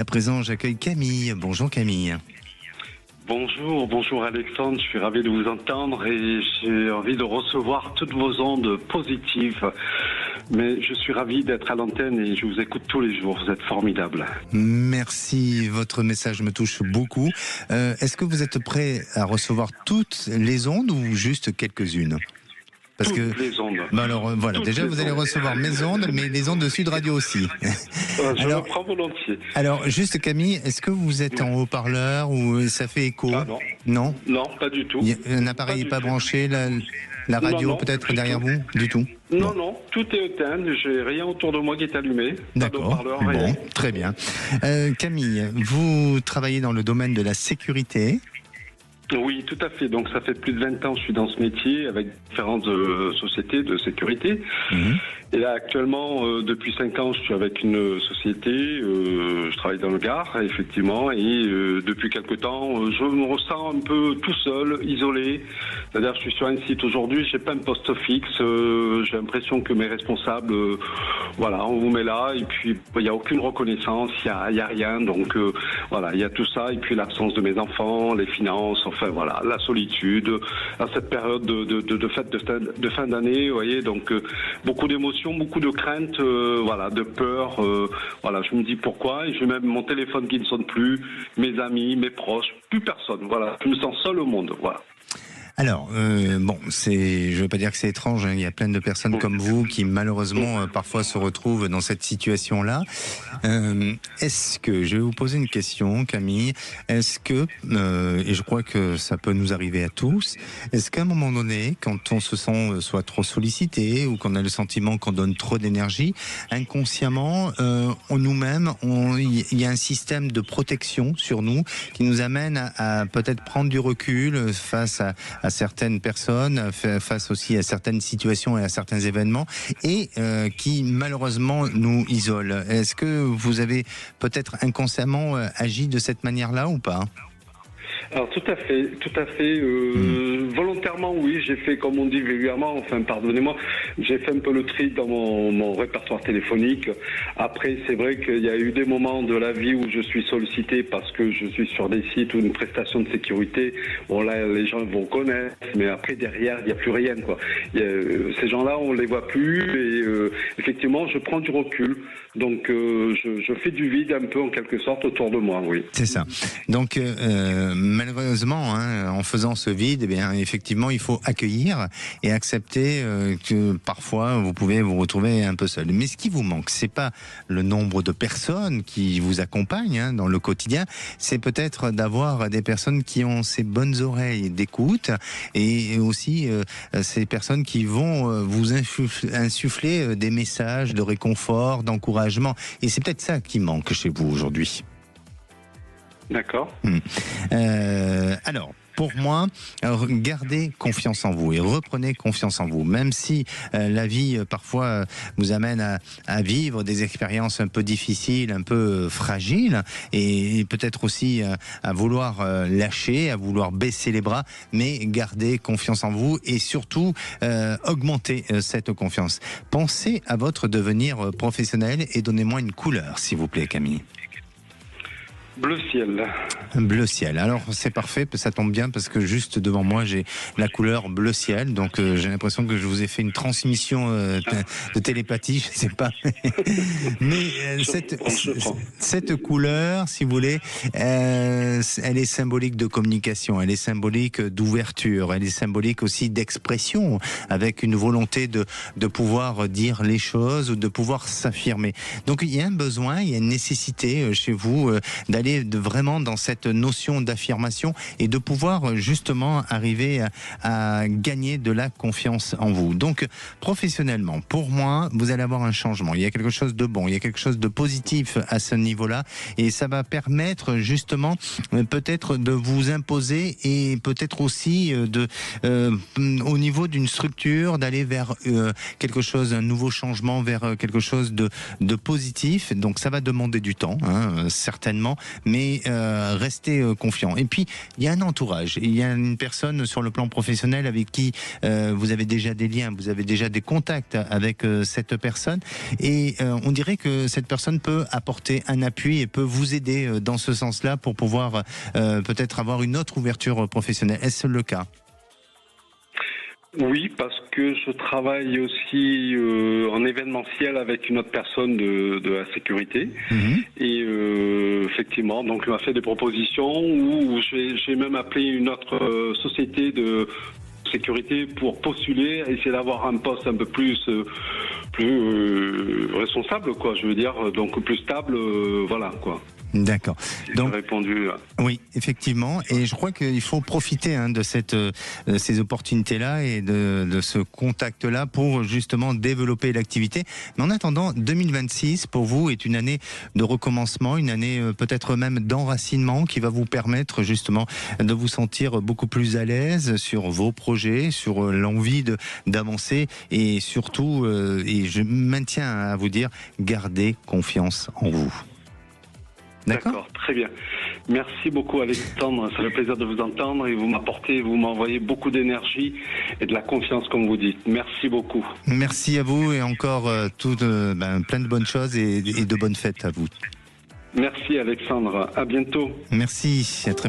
À présent, j'accueille Camille. Bonjour Camille. Bonjour Alexandre, je suis ravi de vous entendre et j'ai envie de recevoir toutes vos ondes positives. Mais je suis ravi d'être à l'antenne et je vous écoute tous les jours, vous êtes formidable. Merci, votre message me touche beaucoup. Est-ce que vous êtes prêt à recevoir toutes les ondes ou juste quelques-unes ? Parce toutes que, les ondes. Alors voilà, toutes déjà les vous allez ondes. recevoir mes ondes, mais les ondes de Sud Radio aussi. Je le prends volontiers. Alors, juste Camille, est-ce que vous êtes en haut-parleur ou ça fait écho ? Ah non. Non ? Non, pas du tout. Un appareil n'est pas du tout. branché, la radio Non, peut-être du derrière tout. vous ? Du tout ? Non, non, tout est éteint, j'ai rien autour de moi qui est allumé. Pas D'accord, d'haut-parleur, rien. bon, très bien. Camille, vous travaillez dans le domaine de la sécurité. Oui, tout à fait. Donc ça fait plus de 20 ans que je suis dans ce métier avec différentes sociétés de sécurité. Et là actuellement, depuis 5 ans, je suis avec une société, je travaille dans le Gard, effectivement, et depuis quelque temps, je me ressens un peu tout seul, isolé. C'est-à-dire je suis sur un site aujourd'hui, j'ai pas un poste fixe, j'ai l'impression que mes responsables, voilà, on vous met là, et puis il n'y a aucune reconnaissance, il y a rien, donc voilà, il y a tout ça, et puis l'absence de mes enfants, les finances, enfin voilà, la solitude, à cette période de fête de fin d'année, vous voyez, donc beaucoup d'émotions, beaucoup de craintes, voilà, de peur, voilà, je me dis pourquoi, et j'ai même mon téléphone qui ne sonne plus, mes amis, mes proches, plus personne, voilà, je me sens seul au monde, voilà. Alors, bon, je ne veux pas dire que c'est étrange, hein, il y a plein de personnes comme vous qui malheureusement parfois se retrouvent dans cette situation-là. Est-ce que, je vais vous poser une question Camille, est-ce que, et je crois que ça peut nous arriver à tous, est-ce qu'à un moment donné, quand on se sent soit trop sollicité ou qu'on a le sentiment qu'on donne trop d'énergie, inconsciemment, nous-mêmes, il y a un système de protection sur nous qui nous amène à peut-être prendre du recul face à certaines personnes, face aussi à certaines situations et à certains événements, et qui malheureusement nous isolent. Est-ce que vous avez peut-être inconsciemment agi de cette manière-là ou pas ? Alors tout à fait. Volontairement, oui, j'ai fait, comme on dit vulgairement, enfin pardonnez-moi, j'ai fait un peu le tri dans mon répertoire téléphonique. Après, c'est vrai qu'il y a eu des moments de la vie où je suis sollicité parce que je suis sur des sites ou une prestation de sécurité. Bon là, les gens vont connaître, mais après derrière, il n'y a plus rien, quoi. Ces gens-là, on les voit plus et effectivement, je prends du recul. Donc je fais du vide un peu en quelque sorte autour de moi, oui. C'est ça. Donc malheureusement, hein, en faisant ce vide, eh bien, effectivement, il faut accueillir et accepter que parfois vous pouvez vous retrouver un peu seul. Mais ce qui vous manque, c'est pas le nombre de personnes qui vous accompagnent hein, dans le quotidien, c'est peut-être d'avoir des personnes qui ont ces bonnes oreilles d'écoute et aussi ces personnes qui vont vous insuffler des messages de réconfort, d'encouragement. Et c'est peut-être ça qui manque chez vous aujourd'hui. D'accord. Alors, pour moi, gardez confiance en vous et reprenez confiance en vous. Même si la vie, parfois, vous amène à vivre des expériences un peu difficiles, un peu fragiles, et peut-être aussi à vouloir lâcher, à vouloir baisser les bras, mais gardez confiance en vous et surtout, augmentez cette confiance. Pensez à votre devenir professionnel et donnez-moi une couleur, s'il vous plaît, Camille. Bleu ciel. Bleu ciel. Alors c'est parfait, ça tombe bien parce que juste devant moi j'ai la couleur bleu ciel, donc j'ai l'impression que je vous ai fait une transmission de télépathie, je sais pas. Mais cette couleur, si vous voulez, elle est symbolique de communication, elle est symbolique d'ouverture, elle est symbolique aussi d'expression, avec une volonté de pouvoir dire les choses ou de pouvoir s'affirmer. Donc il y a un besoin, il y a une nécessité chez vous d'aller vraiment dans cette notion d'affirmation et de pouvoir justement arriver à gagner de la confiance en vous. Donc professionnellement, pour moi, vous allez avoir un changement. Il y a quelque chose de bon, il y a quelque chose de positif à ce niveau-là et ça va permettre justement peut-être de vous imposer et peut-être aussi au niveau d'une structure d'aller vers quelque chose, un nouveau changement, vers quelque chose de positif. Donc ça va demander du temps, hein, certainement, mais restez confiant. Et puis, il y a un entourage, il y a une personne sur le plan professionnel avec qui vous avez déjà des liens, vous avez déjà des contacts avec cette personne, et on dirait que cette personne peut apporter un appui et peut vous aider dans ce sens-là pour pouvoir peut-être avoir une autre ouverture professionnelle. Est-ce le cas ? Oui, parce que je travaille aussi en événementiel avec une autre personne de la sécurité. Et effectivement, donc il m'a fait des propositions où j'ai même appelé une autre société de sécurité pour postuler, essayer d'avoir un poste un peu plus responsable, quoi. Je veux dire, donc plus stable, voilà, quoi. D'accord. Donc, répondu. Oui, effectivement. Et je crois qu'il faut profiter de ces opportunités-là et de ce contact-là pour justement développer l'activité. Mais en attendant, 2026 pour vous est une année de recommencement, une année peut-être même d'enracinement qui va vous permettre justement de vous sentir beaucoup plus à l'aise sur vos projets, sur l'envie d'avancer et surtout, et je maintiens à vous dire, gardez confiance en vous. D'accord, très bien. Merci beaucoup Alexandre, ça fait plaisir de vous entendre et vous m'envoyez beaucoup d'énergie et de la confiance comme vous dites. Merci beaucoup. Merci à vous et encore plein de bonnes choses et de bonnes fêtes à vous. Merci Alexandre, à bientôt. Merci, à très bientôt.